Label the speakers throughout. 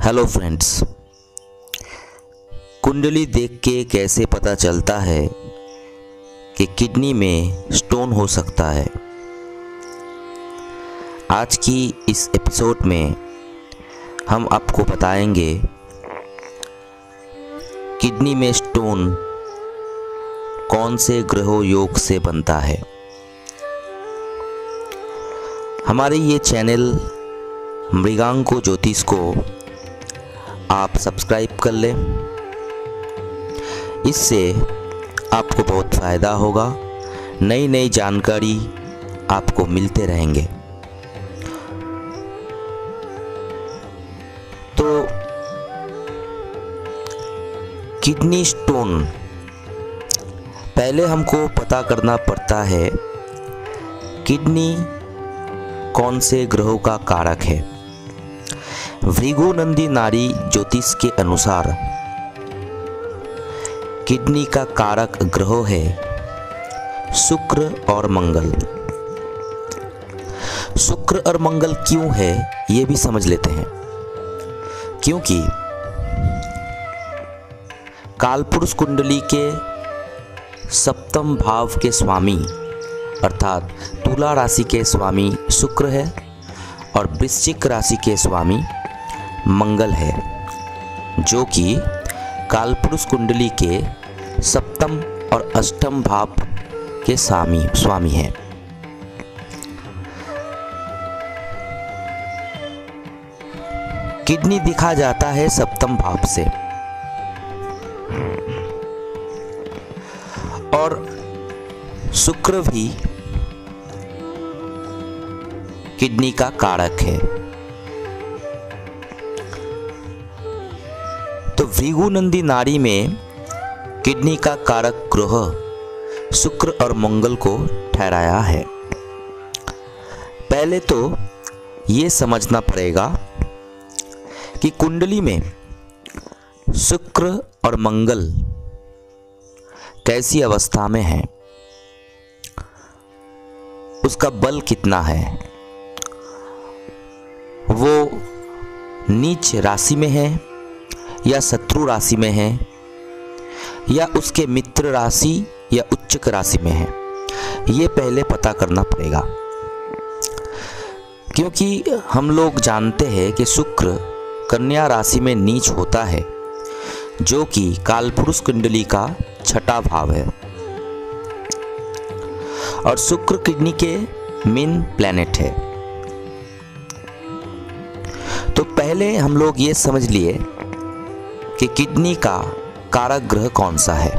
Speaker 1: Hello friends, कुंडली देख के कैसे पता चलता है कि किडनी में स्टोन हो सकता है। आज की इस एपिसोड में हम आपको बताएंगे किडनी में स्टोन कौन से ग्रहों योग से बनता है। हमारे ये चैनल मृगांको ज्योतिष को आप सब्सक्राइब कर लें, इससे आपको बहुत फ़ायदा होगा। नई नई जानकारी आपको मिलते रहेंगे। तो किडनी स्टोन पहले हमको पता करना पड़ता है किडनी कौन से ग्रहों का कारक है। भृगु नंदी नाड़ी ज्योतिष के अनुसार किडनी का कारक ग्रह है शुक्र और मंगल। शुक्र और मंगल क्यों है ये भी समझ लेते हैं। क्योंकि कालपुरुष कुंडली के सप्तम भाव के स्वामी अर्थात तुला राशि के स्वामी शुक्र है और वृश्चिक राशि के स्वामी मंगल है, जो कि कालपुरुष कुंडली के सप्तम और अष्टम भाव के स्वामी हैं। किडनी दिखा जाता है सप्तम भाव से और शुक्र भी किडनी का कारक है। तो भृगु नंदी नाड़ी में किडनी का कारक ग्रह शुक्र और मंगल को ठहराया है। पहले तो ये समझना पड़ेगा कि कुंडली में शुक्र और मंगल कैसी अवस्था में है, उसका बल कितना है, वो नीच राशि में है या शत्रु राशि में है या उसके मित्र राशि या उच्चक राशि में है, ये पहले पता करना पड़ेगा। क्योंकि हम लोग जानते हैं कि शुक्र कन्या राशि में नीच होता है, जो कि कालपुरुष कुंडली का छठा भाव है और शुक्र किडनी के मेन प्लैनेट है। तो पहले हम लोग ये समझ लिए कि किडनी का कारक ग्रह कौन सा है।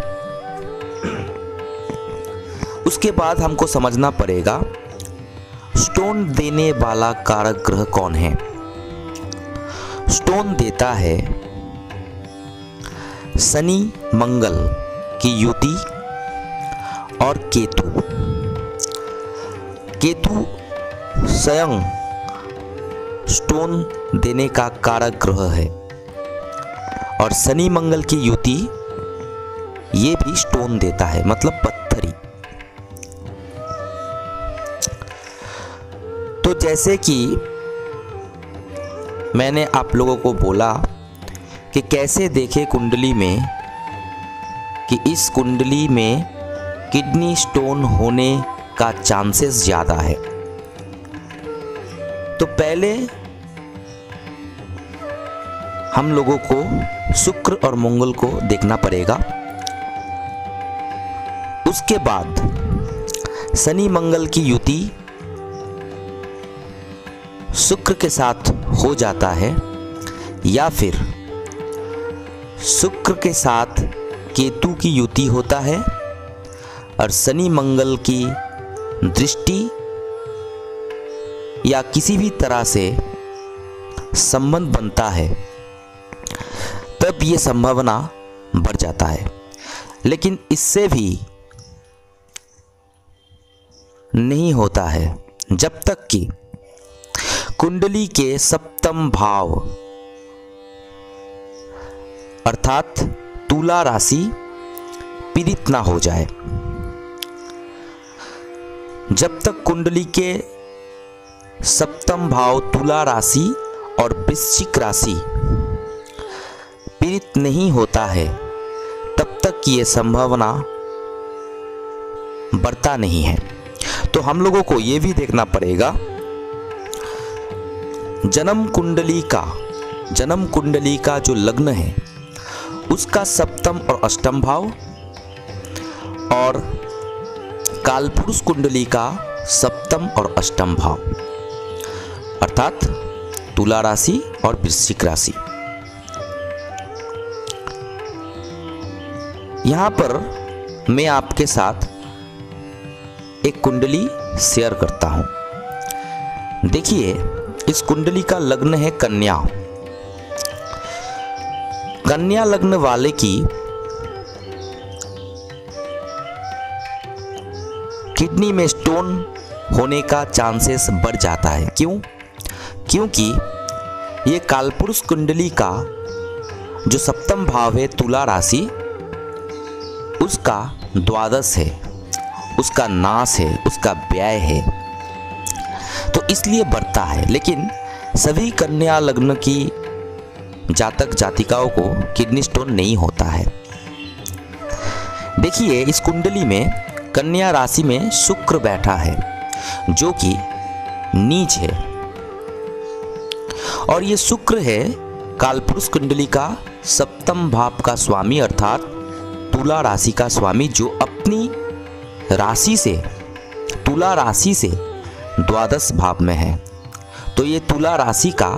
Speaker 1: उसके बाद हमको समझना पड़ेगा स्टोन देने वाला कारक ग्रह कौन है। स्टोन देता है शनि मंगल की युति और केतु। केतु स्वयं स्टोन देने का कारक ग्रह है और शनि मंगल की युति ये भी स्टोन देता है, मतलब पत्थरी। तो जैसे कि मैंने आप लोगों को बोला कि कैसे देखें कुंडली में कि इस कुंडली में किडनी स्टोन होने का चांसेस ज़्यादा है। तो पहले हम लोगों को शुक्र और मंगल को देखना पड़ेगा। उसके बाद शनि मंगल की युति शुक्र के साथ हो जाता है या फिर शुक्र के साथ केतु की युति होता है और शनि मंगल की दृष्टि या किसी भी तरह से संबंध बनता है, तब ये संभावना बढ़ जाता है। लेकिन इससे भी नहीं होता है जब तक कि कुंडली के सप्तम भाव अर्थात तुला राशि पीड़ित ना हो जाए। जब तक कुंडली के सप्तम भाव तुला राशि और वृश्चिक राशि तक नहीं होता है तब तक ये संभावना बढ़ता नहीं है। तो हम लोगों को ये भी देखना पड़ेगा जन्म कुंडली का जो लग्न है उसका सप्तम और अष्टम भाव और कालपुरुष कुंडली का सप्तम और अष्टम भाव अर्थात तुला राशि और वृश्चिक राशि। यहां पर मैं आपके साथ एक कुंडली शेयर करता हूं। देखिए, इस कुंडली का लग्न है कन्या। कन्या लग्न वाले की किडनी में स्टोन होने का चांसेस बढ़ जाता है। क्यों? क्योंकि ये कालपुरुष कुंडली का जो सप्तम भाव है तुला राशि, उसका द्वादश है, उसका नाश है, उसका व्यय है, तो इसलिए बढ़ता है। लेकिन सभी कन्या लग्न की जातक जातिकाओं को किडनी स्टोन नहीं होता है। देखिए, इस कुंडली में कन्या राशि में शुक्र बैठा है जो कि नीच है, और ये शुक्र है कालपुरुष कुंडली का सप्तम भाव का स्वामी अर्थात तुला राशि का स्वामी, जो अपनी राशि से तुला राशि से द्वादश भाव में है। तो ये तुला राशि का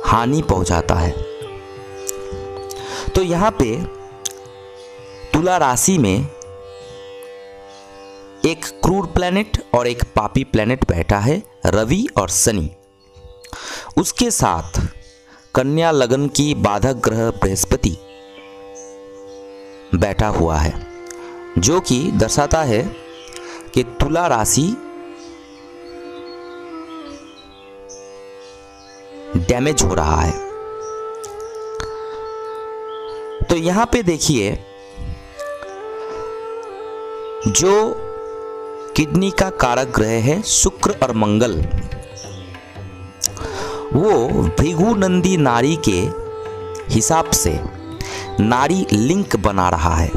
Speaker 1: हानि पहुंचाता है। तो यहां पे तुला राशि में एक क्रूर प्लैनेट और एक पापी प्लैनेट बैठा है, रवि और शनि। उसके साथ कन्या लगन की बाधक ग्रह बृहस्पति बैठा हुआ है, जो कि दर्शाता है कि तुला राशि डैमेज हो रहा है। तो यहां पे देखिए, जो किडनी का कारक ग्रह है शुक्र और मंगल, वो भृगु नंदी नारी के हिसाब से नारी लिंक बना रहा है।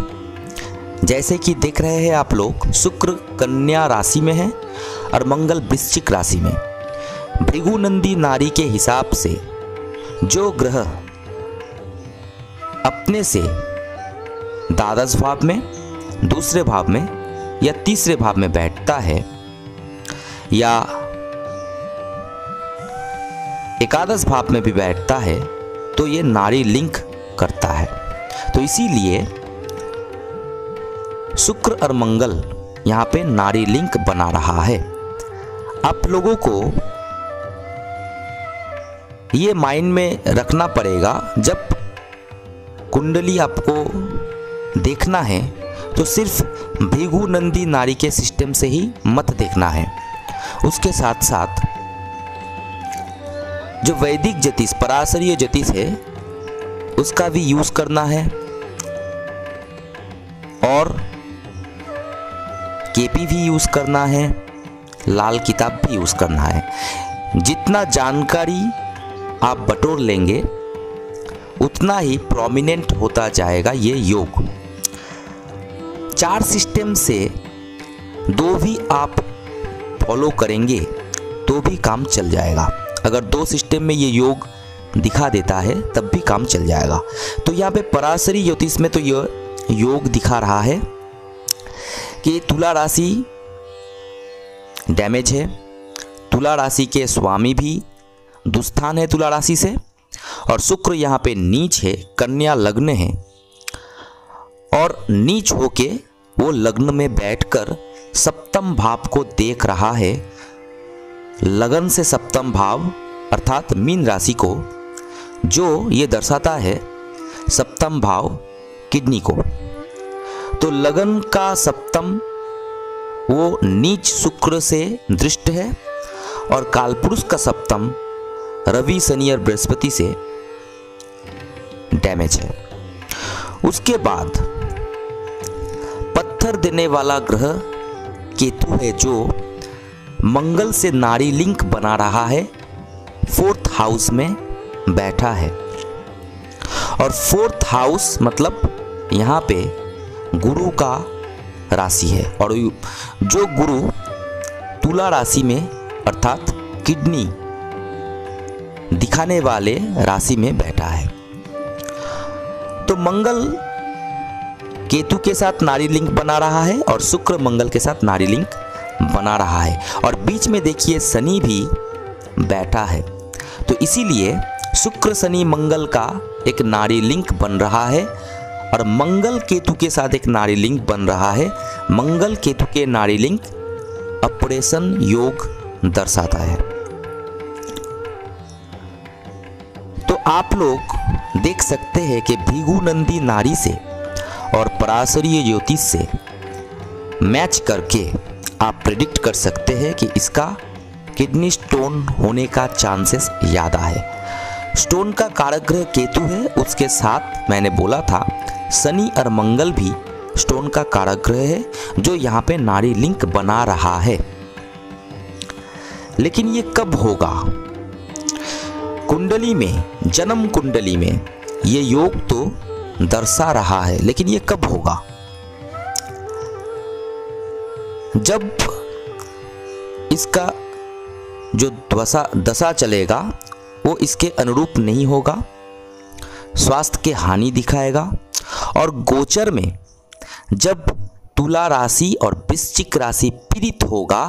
Speaker 1: जैसे कि देख रहे हैं आप लोग, शुक्र कन्या राशि में है और मंगल वृश्चिक राशि में। भृगु नंदी नारी के हिसाब से जो ग्रह अपने से द्वादश भाव में, दूसरे भाव में या तीसरे भाव में बैठता है या एकादश भाव में भी बैठता है, तो ये नारी लिंक करता है। तो इसीलिए शुक्र और मंगल यहाँ पे नारी लिंक बना रहा है। आप लोगों को ये माइंड में रखना पड़ेगा, जब कुंडली आपको देखना है तो सिर्फ भृगु नंदी नारी के सिस्टम से ही मत देखना है। उसके साथ साथ जो वैदिक ज्योतिष, पराशरीय ज्योतिष है, उसका भी यूज करना है और केपी भी यूज करना है, लाल किताब भी यूज करना है। जितना जानकारी आप बटोर लेंगे उतना ही प्रोमिनेंट होता जाएगा ये योग। 4 सिस्टम से 2 भी आप फॉलो करेंगे तो भी काम चल जाएगा। अगर 2 सिस्टम में ये योग दिखा देता है तब भी काम चल जाएगा। तो यहाँ पे पराशरी ज्योतिष में तो यह योग दिखा रहा है कि तुला राशि डैमेज है, तुला राशि के स्वामी भी दुस्थान है तुला राशि से, और शुक्र यहाँ पे नीच है, कन्या लग्न है, और नीच होके वो लग्न में बैठकर सप्तम भाव को देख रहा है। लगन से सप्तम भाव अर्थात मीन राशि को, जो ये दर्शाता है सप्तम भाव किडनी को। तो लगन का सप्तम वो नीच शुक्र से दृष्ट है और कालपुरुष का सप्तम रवि शनि और बृहस्पति से डैमेज है। उसके बाद पत्थर देने वाला ग्रह केतु है, जो मंगल से नारी लिंक बना रहा है, 4th हाउस में बैठा है और 4th हाउस मतलब यहाँ पे गुरु का राशि है, और जो गुरु तुला राशि में अर्थात किडनी दिखाने वाले राशि में बैठा है। तो मंगल केतु के साथ नाड़ी लिंक बना रहा है और शुक्र मंगल के साथ नाड़ी लिंक बना रहा है, और बीच में देखिए शनि भी बैठा है। तो इसीलिए शुक्र शनि मंगल का एक नाड़ी लिंक बन रहा है, और मंगल केतु के साथ एक नाड़ी लिंक बन रहा है। मंगल केतु के नाड़ी लिंक ऑपरेशन योग दर्शाता है। तो आप लोग देख सकते हैं कि भृगु नंदी नाड़ी से और पराशरीय ज्योतिष से मैच करके आप प्रेडिक्ट कर सकते हैं कि इसका किडनी स्टोन होने का चांसेस ज़्यादा है। स्टोन का कारक ग्रह केतु है, उसके साथ मैंने बोला था शनि और मंगल भी स्टोन का कारक ग्रह है, जो यहाँ पे नाड़ी लिंक बना रहा है। लेकिन ये कब होगा? कुंडली में, जन्म कुंडली में ये योग तो दर्शा रहा है, लेकिन ये कब होगा? जब इसका जो दशा चलेगा वो इसके अनुरूप नहीं होगा, स्वास्थ्य के हानि दिखाएगा, और गोचर में जब तुला राशि और वृश्चिक राशि पीड़ित होगा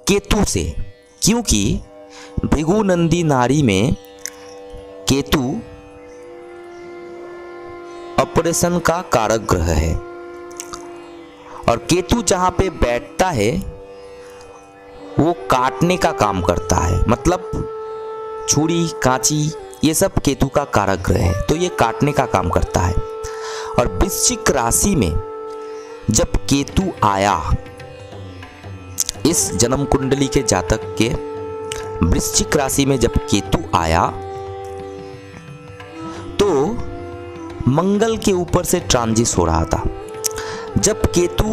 Speaker 1: केतु से, क्योंकि भृगु नंदी नाड़ी में केतु ऑपरेशन का कारक ग्रह है, और केतु जहां पे बैठता है वो काटने का काम करता है, मतलब छुरी कांची ये सब केतु का कारक ग्रह है, तो ये काटने का काम करता है। और वृश्चिक राशि में जब केतु आया, इस जन्म कुंडली के जातक के वृश्चिक राशि में जब केतु आया तो मंगल के ऊपर से ट्रांजिट हो रहा था। जब केतु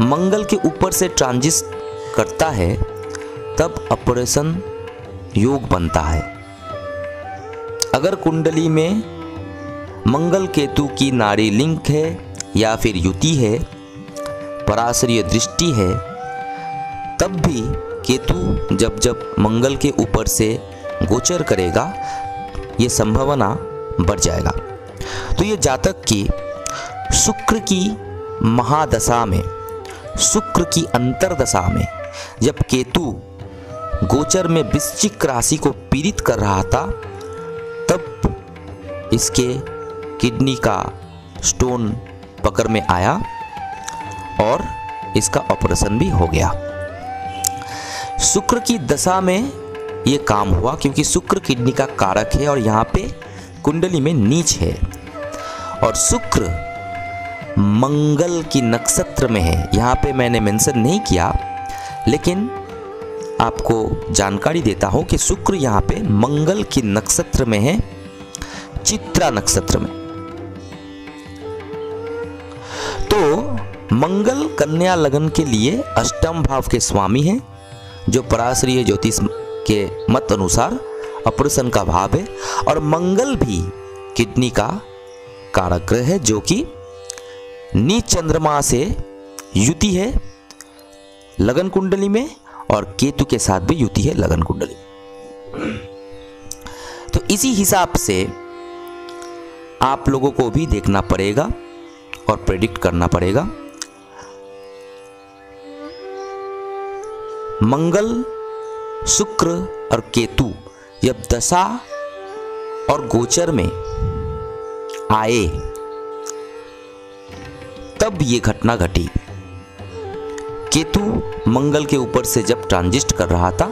Speaker 1: मंगल के ऊपर से ट्रांजिट करता है तब ऑपरेशन योग बनता है। अगर कुंडली में मंगल केतु की नाड़ी लिंक है या फिर युति है, पराशरीय दृष्टि है, तब भी केतु जब जब मंगल के ऊपर से गोचर करेगा ये संभावना बढ़ जाएगा। तो ये जातक की शुक्र की महादशा में, शुक्र की अंतरदशा में जब केतु गोचर में वृश्चिक राशि को पीड़ित कर रहा था, तब इसके किडनी का स्टोन पकड़ में आया और इसका ऑपरेशन भी हो गया। शुक्र की दशा में ये काम हुआ, क्योंकि शुक्र किडनी का कारक है और यहाँ पे कुंडली में नीच है, और शुक्र मंगल की नक्षत्र में है। यहाँ पे मैंने मेंशन नहीं किया, लेकिन आपको जानकारी देता हूँ कि शुक्र यहाँ पे मंगल की नक्षत्र में है, चित्रा नक्षत्र में। तो मंगल कन्या लगन के लिए अष्टम भाव के स्वामी हैं, जो पराशरीय ज्योतिष के मत अनुसार ऑपरेशन का भाव है, और मंगल भी किडनी का कारक ग्रह है, जो कि नीच चंद्रमा से युति है लगन कुंडली में, और केतु के साथ भी युति है लगन कुंडली। तो इसी हिसाब से आप लोगों को भी देखना पड़ेगा और प्रेडिक्ट करना पड़ेगा। मंगल, शुक्र और केतु जब दशा और गोचर में आए तब ये घटना घटी। केतु मंगल के ऊपर से जब ट्रांजिट कर रहा था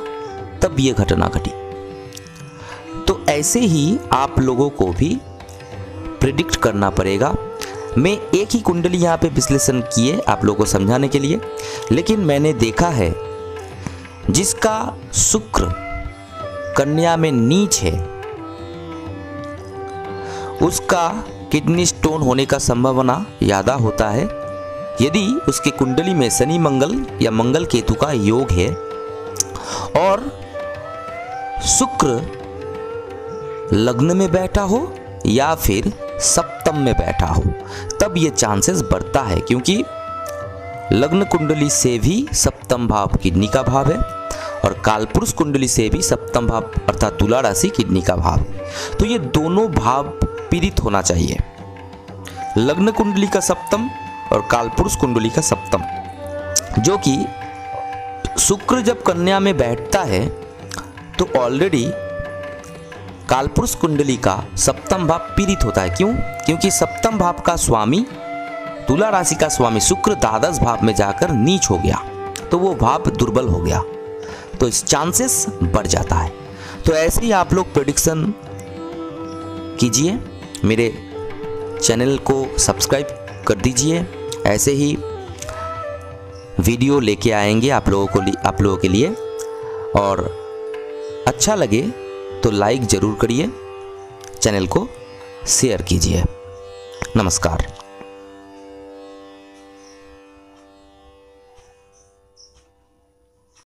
Speaker 1: तब ये घटना घटी। तो ऐसे ही आप लोगों को भी प्रेडिक्ट करना पड़ेगा। मैं एक ही कुंडली यहाँ पे विश्लेषण किए आप लोगों को समझाने के लिए, लेकिन मैंने देखा है जिसका शुक्र कन्या में नीच है उसका किडनी स्टोन होने का संभावना ज़्यादा होता है यदि उसके कुंडली में शनि मंगल या मंगल केतु का योग है, और शुक्र लग्न में बैठा हो या फिर सप्तम में बैठा हो, तब ये चांसेस बढ़ता है, क्योंकि लग्न कुंडली से भी सप्तम भाव किडनी का भाव है और कालपुरुष कुंडली से भी सप्तम भाव अर्थात तुला राशि किडनी का भाव है। तो ये दोनों भाव पीड़ित होना चाहिए, लग्न कुंडली का सप्तम और कालपुरुष कुंडली का सप्तम। जो कि शुक्र जब कन्या में बैठता है तो ऑलरेडी कालपुरुष कुंडली का सप्तम भाव पीड़ित होता है। क्यों? क्योंकि सप्तम भाव का स्वामी तुला राशि का स्वामी शुक्र द्वादश भाव में जाकर नीच हो गया, तो वो भाव दुर्बल हो गया, तो इस चांसेस बढ़ जाता है। तो ऐसे ही आप लोग प्रेडिक्शन कीजिए, मेरे चैनल को सब्सक्राइब कर दीजिए। ऐसे ही वीडियो लेके आएंगे आप लोगों के लिए, और अच्छा लगे तो लाइक ज़रूर करिए, चैनल को शेयर कीजिए। नमस्कार।